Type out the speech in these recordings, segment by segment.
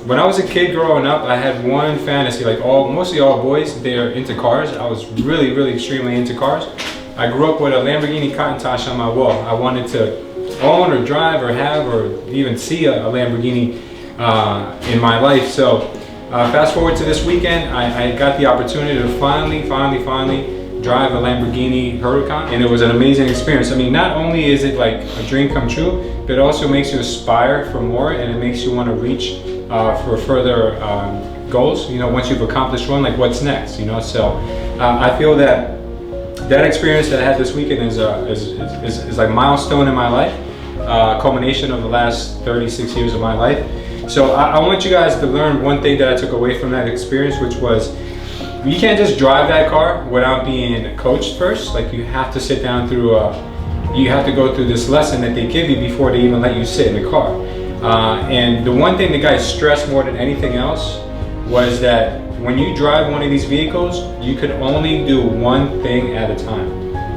when I was a kid growing up, I had one fantasy, like mostly all boys, they're into cars. I was really, really extremely into cars. I grew up with a Lamborghini Countach on my wall. I wanted to own or drive or have or even see a Lamborghini in my life. So fast forward to this weekend, I got the opportunity to finally drive a Lamborghini Huracan, and it was an amazing experience. I mean, not only is it like a dream come true, but it also makes you aspire for more, and it makes you want to reach for further goals. You know, once you've accomplished one, like what's next? You know, so I feel that experience that I had this weekend is like a milestone in my life, culmination of the last 36 years of my life. So I want you guys to learn one thing that I took away from that experience, which was you can't just drive that car without being coached first. Like you have to sit down through you have to go through this lesson that they give you before they even let you sit in the car. And the one thing the guy stressed more than anything else was that when you drive one of these vehicles, you could only do one thing at a time.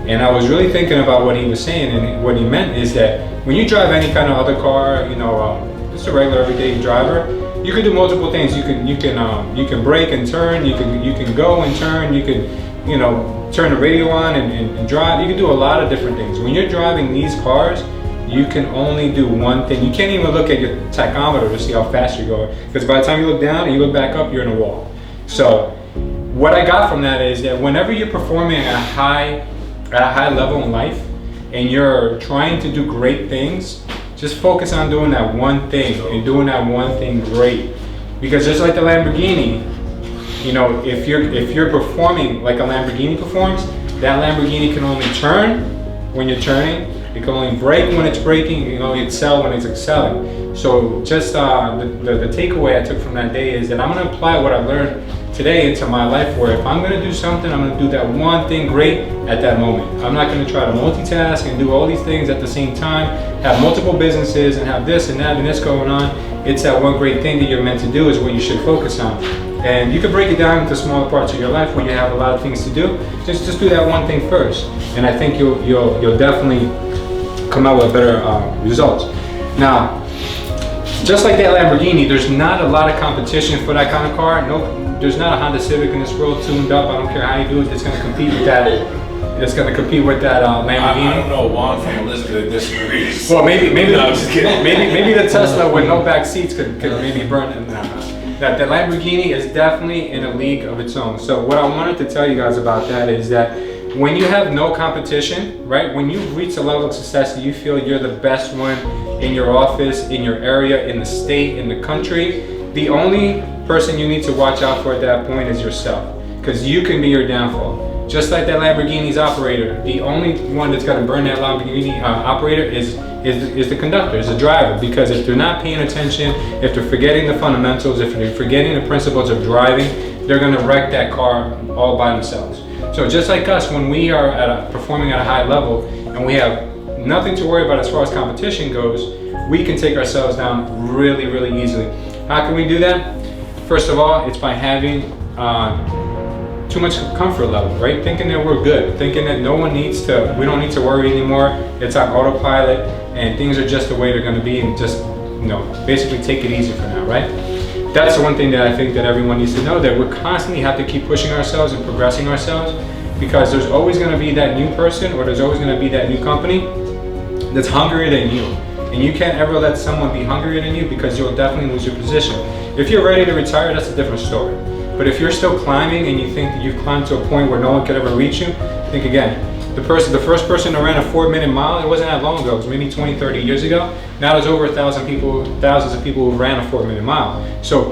And I was really thinking about what he was saying, and what he meant is that when you drive any kind of other car, you know, just a regular everyday driver, you can do multiple things. You can brake and turn. You can go and turn. You can, you know, turn the radio on and drive. You can do a lot of different things. When you're driving these cars, you can only do one thing. You can't even look at your tachometer to see how fast you're going, because by the time you look down and you look back up, you're in a wall. So what I got from that is that whenever you're performing at a high level in life and you're trying to do great things, just focus on doing that one thing and doing that one thing great. Because just like the Lamborghini, you know, if you're performing like a Lamborghini performs, that Lamborghini can only turn when you're turning. It can only brake when it's braking. It can only excel when it's excelling. So just the takeaway I took from that day is that I'm going to apply what I learned today into my life, where if I'm going to do something, I'm going to do that one thing great at that moment. I'm not going to try to multitask and do all these things at the same time, have multiple businesses and have this and that and this going on. It's that one great thing that you're meant to do is what you should focus on. And you can break it down into smaller parts of your life where you have a lot of things to do. Just do that one thing first, and I think you'll definitely come out with better results. Now, just like that Lamborghini, there's not a lot of competition for that kind of car. There's not a Honda Civic in this world tuned up. I don't care how you do it. It's going to compete with that. It's going to compete with that Lamborghini. I don't know. Juan from Elizabeth disagrees. Well, maybe no, I'm just kidding. maybe the Tesla with no back seats could maybe burn it. That the Lamborghini is definitely in a league of its own. So what I wanted to tell you guys about that is that when you have no competition, right? When you've reached a level of success that you feel you're the best one in your office, in your area, in the state, in the country, the only person you need to watch out for at that point is yourself, because you can be your downfall. Just like that Lamborghini's operator, the only one that's going to burn that Lamborghini operator is the conductor, is the driver, because if they're not paying attention, if they're forgetting the fundamentals, if they're forgetting the principles of driving, they're going to wreck that car all by themselves. So just like us, when we are performing at a high level and we have nothing to worry about as far as competition goes, we can take ourselves down really, really easily. How can we do that? First of all, it's by having too much comfort level, right? Thinking that we're good, thinking that we don't need to worry anymore. It's on autopilot and things are just the way they're going to be, and just, you know, basically take it easy for now, right? That's the one thing that I think that everyone needs to know, that we constantly have to keep pushing ourselves and progressing ourselves, because there's always going to be that new person, or there's always going to be that new company that's hungrier than you. And you can't ever let someone be hungrier than you, because you'll definitely lose your position. If you're ready to retire, that's a different story. But if you're still climbing and you think that you've climbed to a point where no one could ever reach you, think again. The first person to run a 4-minute mile, it wasn't that long ago, it was maybe 20, 30 years ago. Now there's over thousands of people who ran a 4-minute mile. So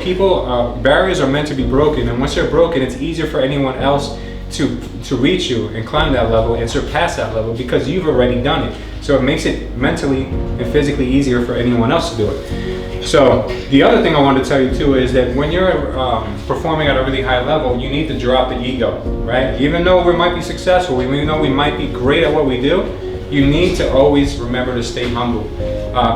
barriers are meant to be broken, and once they're broken, it's easier for anyone else to reach you and climb that level and surpass that level, because you've already done it. So it makes it mentally and physically easier for anyone else to do it. So the other thing I wanted to tell you too is that when you're performing at a really high level, you need to drop the ego, right? Even though we might be successful, even though we might be great at what we do, you need to always remember to stay humble.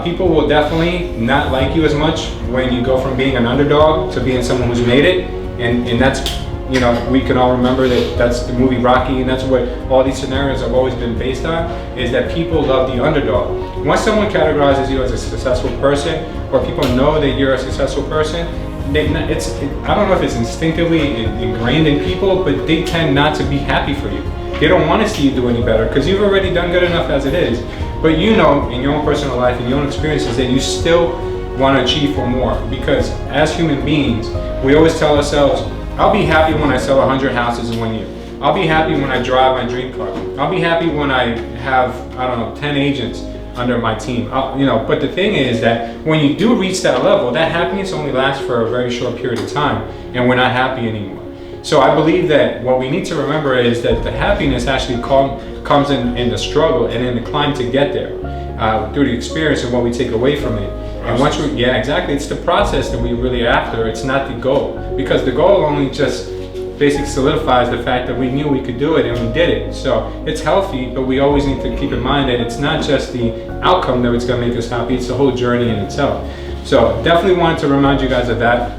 People will definitely not like you as much when you go from being an underdog to being someone who's made it, and that's you know, we can all remember that that's the movie Rocky, and that's what all these scenarios have always been based on, is that people love the underdog. Once someone categorizes you as a successful person, or people know that you're a successful person, I don't know if it's instinctively ingrained in people, but they tend not to be happy for you. They don't want to see you do any better because you've already done good enough as it is. But you know, in your own personal life, in your own experiences, that you still want to achieve for more, because as human beings, we always tell ourselves, I'll be happy when I sell 100 houses in 1 year. I'll be happy when I drive my dream car. I'll be happy when I have, I don't know, 10 agents under my team. You know, but the thing is that when you do reach that level, that happiness only lasts for a very short period of time, and we're not happy anymore. So I believe that what we need to remember is that the happiness actually comes in the struggle and in the climb to get there, through the experience and what we take away from it. And once we, yeah, exactly, it's the process that we really are after. It's not the goal, because the goal only just basically solidifies the fact that we knew we could do it and we did it. So it's healthy, but we always need to keep in mind that it's not just the outcome that it's going to make us happy, it's the whole journey in itself. So definitely wanted to remind you guys of that.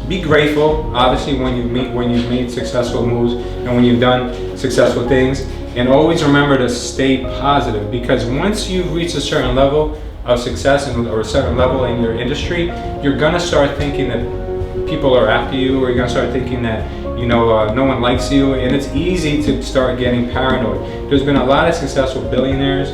Be grateful, obviously, when you've made successful moves and when you've done successful things, and always remember to stay positive, because once you've reached a certain level of success or a certain level in your industry, you're gonna start thinking that people are after you, or you're gonna start thinking that, you know, no one likes you, and it's easy to start getting paranoid. There's been a lot of successful billionaires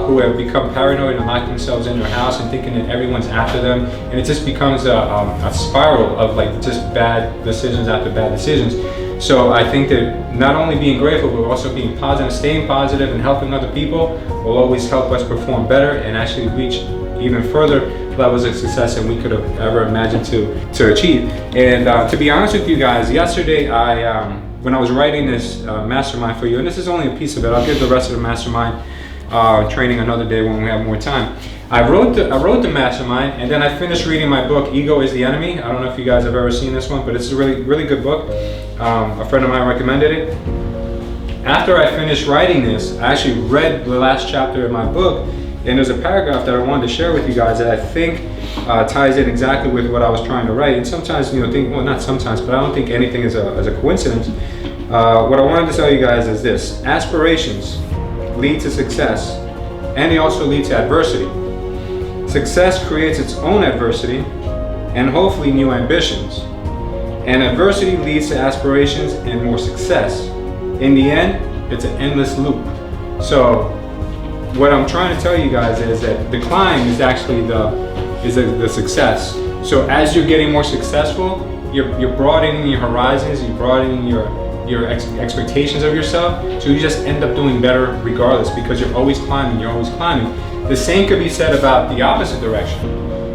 who have become paranoid and locked themselves in their house and thinking that everyone's after them, and it just becomes a spiral of like just bad decisions after bad decisions. So I think that not only being grateful, but also being positive, staying positive and helping other people will always help us perform better and actually reach even further levels of success than we could have ever imagined to achieve. And to be honest with you guys, yesterday when I was writing this mastermind for you, and this is only a piece of it, I'll give the rest of the mastermind training another day when we have more time. I wrote the mastermind, and then I finished reading my book, Ego is the Enemy. I don't know if you guys have ever seen this one, but it's a really good book. A friend of mine recommended it. After I finished writing this, I actually read the last chapter of my book, and there's a paragraph that I wanted to share with you guys that I think ties in exactly with what I was trying to write. And sometimes, you know, well, not sometimes, but I don't think anything is a coincidence. What I wanted to tell you guys is this: aspirations lead to success, and they also lead to adversity. Success creates its own adversity and hopefully new ambitions. And adversity leads to aspirations and more success. In the end, it's an endless loop. So what I'm trying to tell you guys is that the climb is actually the success. So as you're getting more successful, you're broadening your horizons, you're broadening your expectations of yourself, so you just end up doing better regardless, because you're always climbing, The same could be said about the opposite direction.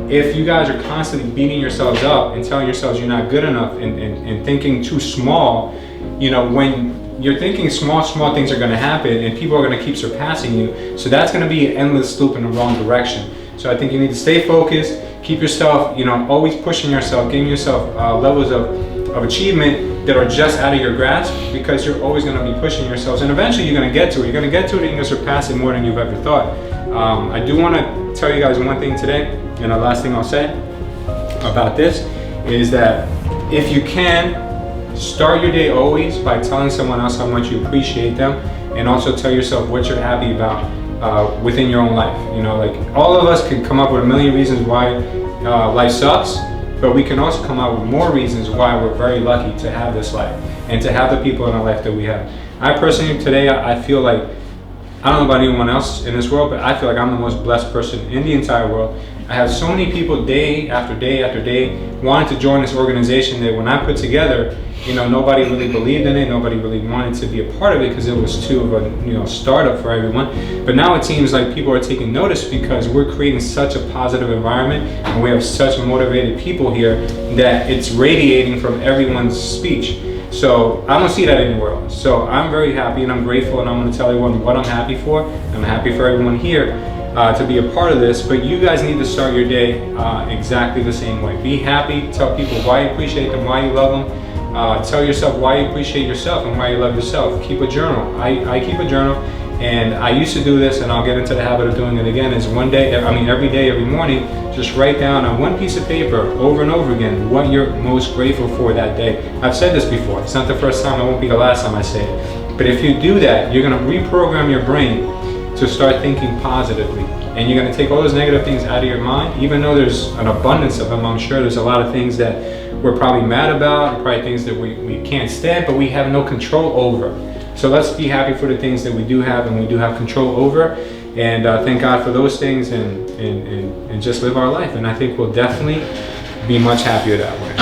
If you guys are constantly beating yourselves up and telling yourselves you're not good enough and thinking too small, you know, when you're thinking small things are going to happen and people are going to keep surpassing you, so that's going to be an endless loop in the wrong direction. So I think you need to stay focused, keep yourself, you know, always pushing yourself, giving yourself levels of achievement that are just out of your grasp, because you're always going to be pushing yourselves, and eventually you're going to get to it. You're going to get to it and you're going to surpass it more than you've ever thought. I do want to tell you guys one thing today, and the last thing I'll say about this is that if you can, start your day always by telling someone else how much you appreciate them, and also tell yourself what you're happy about within your own life. You know, like, all of us can come up with a million reasons why life sucks, but we can also come up with more reasons why we're very lucky to have this life and to have the people in our life that we have. I personally, today, I feel like, I don't know about anyone else in this world, but I feel like I'm the most blessed person in the entire world. I have so many people day after day after day wanting to join this organization that when I put together, you know, nobody really believed in it, nobody really wanted to be a part of it because it was too of a, you know, startup for everyone. But now it seems like people are taking notice because we're creating such a positive environment and we have such motivated people here that it's radiating from everyone's speech. So I don't see that anywhere else. So I'm very happy and I'm grateful, and I'm going to tell everyone what I'm happy for. I'm happy for everyone here to be a part of this, but you guys need to start your day exactly the same way. Be happy, tell people why you appreciate them, why you love them. Tell yourself why you appreciate yourself and why you love yourself. Keep a journal. I keep a journal, And I used to do this, and I'll get into the habit of doing it again, is every day, every morning, just write down on one piece of paper over and over again what you're most grateful for that day. I've said this before, it's not the first time, it won't be the last time I say it. But if you do that, you're gonna reprogram your brain to start thinking positively. And you're gonna take all those negative things out of your mind, even though there's an abundance of them. I'm sure there's a lot of things that we're probably mad about, probably things that we can't stand, but we have no control over. So let's be happy for the things that we do have and we do have control over, and thank God for those things, and just live our life. And I think we'll definitely be much happier that way.